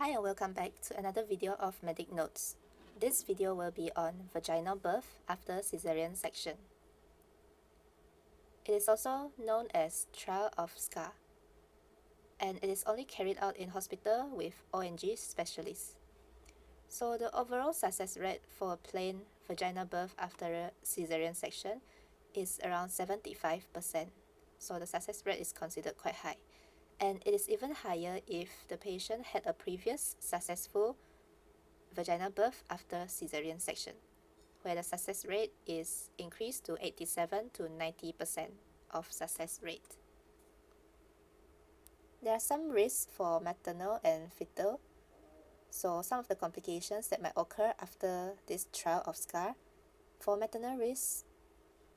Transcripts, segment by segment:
Hi and welcome back to another video of Medic Notes. This video will be on vaginal birth after caesarean section. It is also known as trial of scar, and it is only carried out in hospital with ONG specialists. So the overall success rate for a plain vaginal birth after a caesarean section is around 75%. So the success rate is considered quite high. And it is even higher if the patient had a previous successful vaginal birth after caesarean section, where the success rate is increased to 87 to 90% of success rate. There are some risks for maternal and fetal. So some of the complications that might occur after this trial of scar. For maternal risks,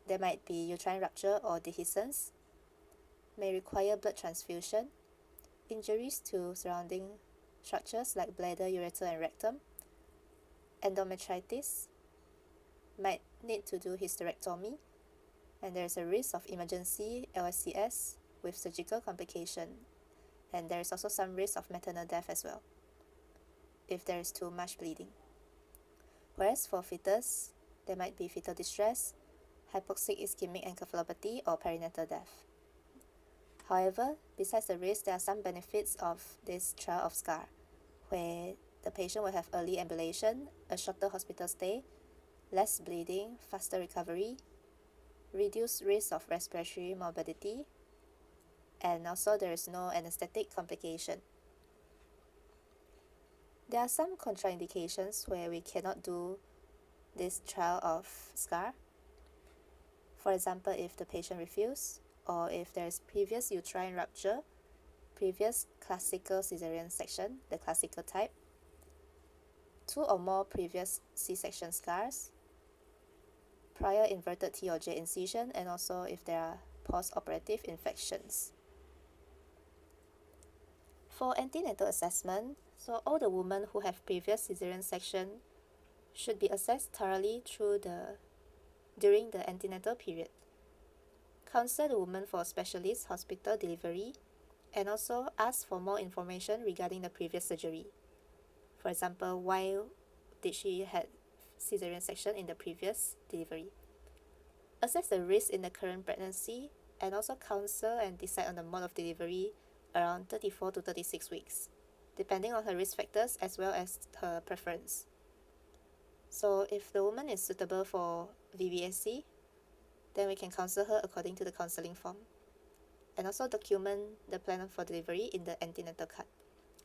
there might be uterine rupture or dehiscence, may require blood transfusion, injuries to surrounding structures like bladder, ureter, and rectum, endometritis, might need to do hysterectomy, and there is a risk of emergency LSCS with surgical complication, and there is also some risk of maternal death as well if there is too much bleeding. Whereas for fetus, there might be fetal distress, hypoxic ischemic encephalopathy, or perinatal death. However, besides the risk, there are some benefits of this trial of scar, where the patient will have early ambulation, a shorter hospital stay, less bleeding, faster recovery, reduced risk of respiratory morbidity, and also there is no anesthetic complication. There are some contraindications where we cannot do this trial of scar. For example, if the patient refuses, or if there is previous uterine rupture, previous classical caesarean section, the classical type, 2 or more previous C-section scars, prior inverted T or J incision, and also if there are post-operative infections. For antenatal assessment, so all the women who have previous caesarean section should be assessed thoroughly during the antenatal period. Counsel the woman for specialist hospital delivery, and also ask for more information regarding the previous surgery. For example, why did she had caesarean section in the previous delivery? Assess the risk in the current pregnancy, and also counsel and decide on the mode of delivery around 34 to 36 weeks, depending on her risk factors as well as her preference. So if the woman is suitable for VBAC, then we can counsel her according to the counseling form, and also document the plan for delivery in the antenatal card.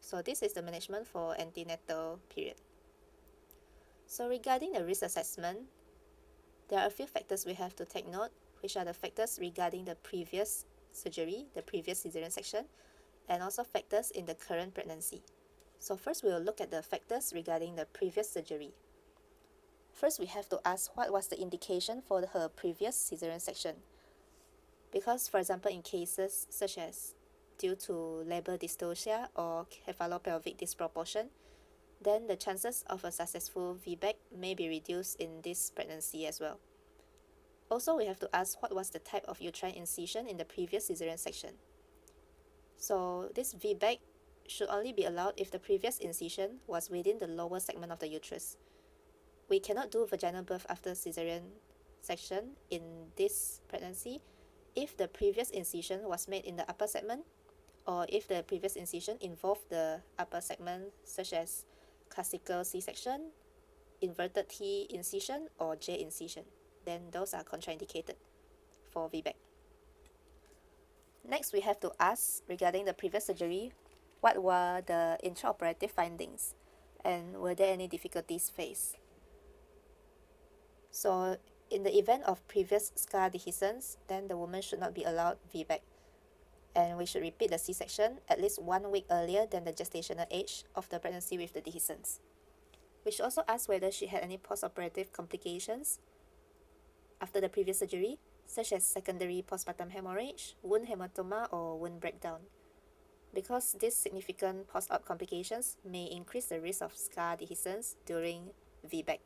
So this is the management for antenatal period. So regarding the risk assessment, there are a few factors we have to take note, which are the factors regarding the previous surgery, the previous caesarean section, and also factors in the current pregnancy. So first we will look at the factors regarding the previous surgery. First, we have to ask what was the indication for her previous caesarean section. Because, for example, in cases such as due to labor dystocia or cephalopelvic disproportion, then the chances of a successful VBAC may be reduced in this pregnancy as well. Also, we have to ask what was the type of uterine incision in the previous caesarean section. So this VBAC should only be allowed if the previous incision was within the lower segment of the uterus. We cannot do vaginal birth after caesarean section in this pregnancy if the previous incision was made in the upper segment, or if the previous incision involved the upper segment, such as classical C-section, inverted T incision, or J incision. Then those are contraindicated for VBAC. Next, we have to ask regarding the previous surgery, what were the intraoperative findings, and were there any difficulties faced? So in the event of previous scar dehiscence, then the woman should not be allowed VBAC, and we should repeat the C-section at least 1 week earlier than the gestational age of the pregnancy with the dehiscence. We should also ask whether she had any post-operative complications after the previous surgery, such as secondary postpartum hemorrhage, wound hematoma, or wound breakdown, because these significant post-op complications may increase the risk of scar dehiscence during VBAC.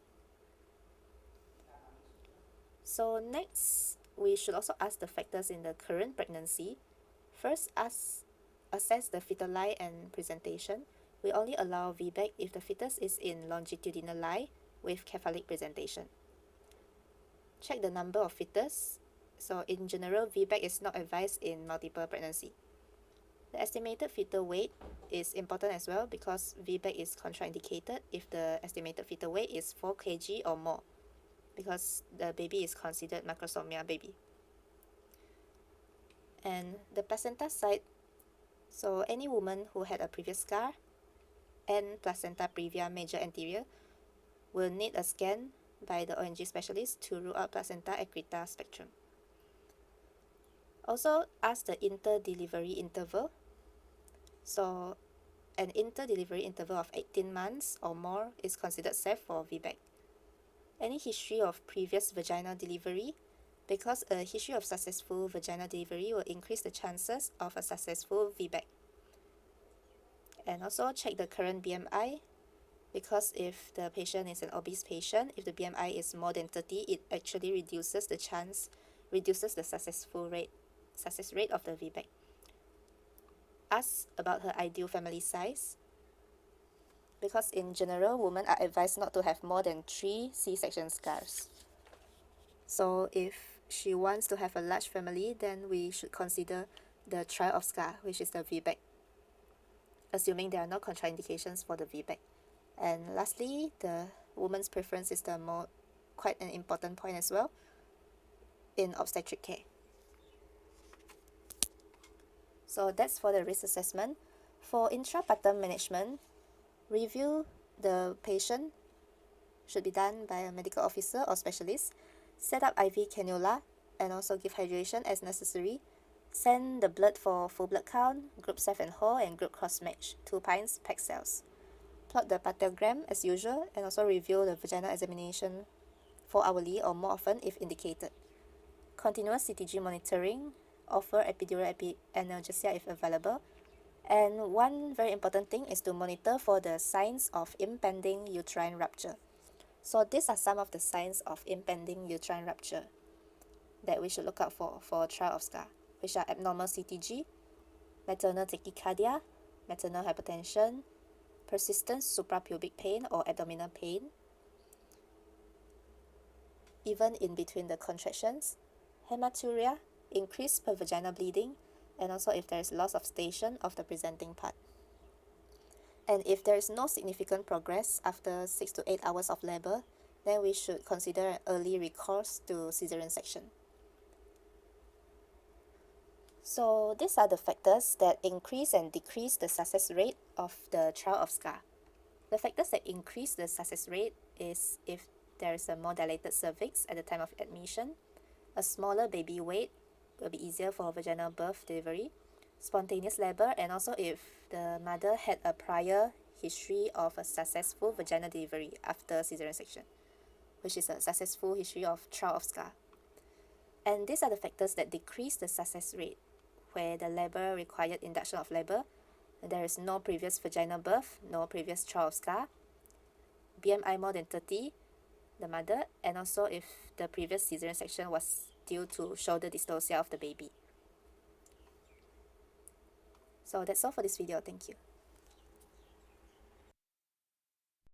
So next, we should also ask the factors in the current pregnancy. First, assess the fetal lie and presentation, we only allow VBAC if the fetus is in longitudinal lie with cephalic presentation. Check the number of fetus. So in general, VBAC is not advised in multiple pregnancy. The estimated fetal weight is important as well because VBAC is contraindicated if the estimated fetal weight is 4 kg or more, because the baby is considered macrosomia baby. And the placenta site, so any woman who had a previous scar and placenta previa major anterior will need a scan by the ONG specialist to rule out placenta accreta spectrum. Also, ask the inter-delivery interval. So, an inter-delivery interval of 18 months or more is considered safe for VBAC. Any history of previous vaginal delivery, because a history of successful vaginal delivery will increase the chances of a successful VBAC. And also check the current BMI, because if the patient is an obese patient, if the BMI is more than 30, it actually reduces the success rate of the VBAC. Ask about her ideal family size, because in general, women are advised not to have more than 3 C-section scars. So if she wants to have a large family, then we should consider the trial of scar, which is the VBAC, assuming there are no contraindications for the VBAC. And lastly, the woman's preference is quite an important point as well in obstetric care. So that's for the risk assessment. For intrapartum management, review the patient should be done by a medical officer or specialist. Set up IV cannula and also give hydration as necessary. Send the blood for full blood count, group safe and whole, and group cross match, 2 pints packed cells. Plot the partogram as usual, and also review the vaginal examination 4 hourly or more often if indicated. Continuous CTG monitoring, offer epidural analgesia if available. And one very important thing is to monitor for the signs of impending uterine rupture. So these are some of the signs of impending uterine rupture that we should look out for trial of scar, which are abnormal CTG, maternal tachycardia, maternal hypertension, persistent suprapubic pain or abdominal pain, even in between the contractions, hematuria, increased pervaginal bleeding, and also if there is loss of station of the presenting part. And if there is no significant progress after 6 to 8 hours of labor, then we should consider an early recourse to cesarean section. So these are the factors that increase and decrease the success rate of the trial of scar. The factors that increase the success rate is if there is a more dilated cervix at the time of admission, a smaller baby weight will be easier for vaginal birth delivery, spontaneous labor, and also if the mother had a prior history of a successful vaginal delivery after cesarean section, which is a successful history of trial of scar. And these are the factors that decrease the success rate, where the labor required induction of labor, there is no previous vaginal birth, no previous trial of scar, BMI more than 30, the mother, and also if the previous cesarean section was due to shoulder dystocia of the baby. So that's all for this video. Thank you.